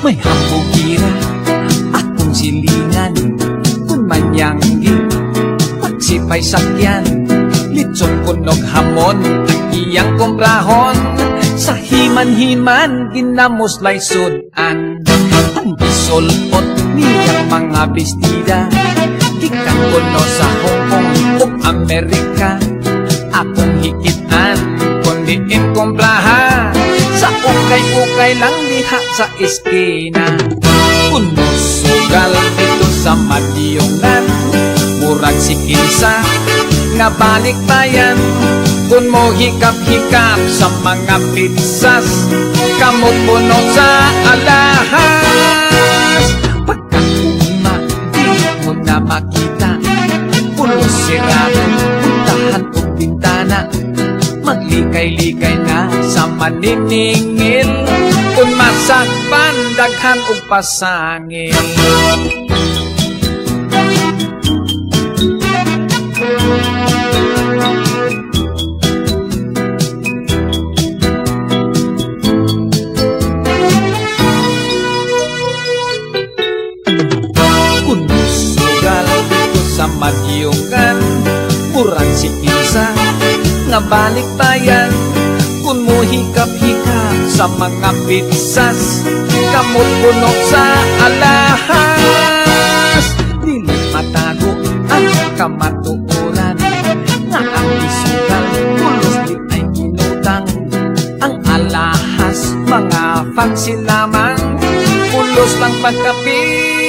May hambugira akong silingan, kun manyanggi pagsipay sakyan, litson kunog hamon ang iyang kombrahon. Sa himan-himan ginamuslay sudan, ang gisulpot niyang mga bestida, gikan kuno sa Hong Kong ug Amerika. Akong hikitan kundi kombraha sa ukay-ukay lang diha sa eskina. Kun sugal dito sa Madyongan, murag si kinsa nga balik bayan. Kun mo hikap-hikap sa mga pizzas, kamot puno sa alahas. Pagkakuma di mo na makita, pulo sirado puntahan o bintana. Maglikay-likay na sa maniningil, kun masakpan daghan og pasangil. Kun sugal dito sa Madyongan, murag si kinsa nga balik bayan. Kun mo hikap-hikap sa mga pizzas, kamot puno sa alahas. Dili matago ang kamatuoran, nga ang isugal pulos di ay ginutang. Ang alahas mga fancy lamang, pulos lang pagkapit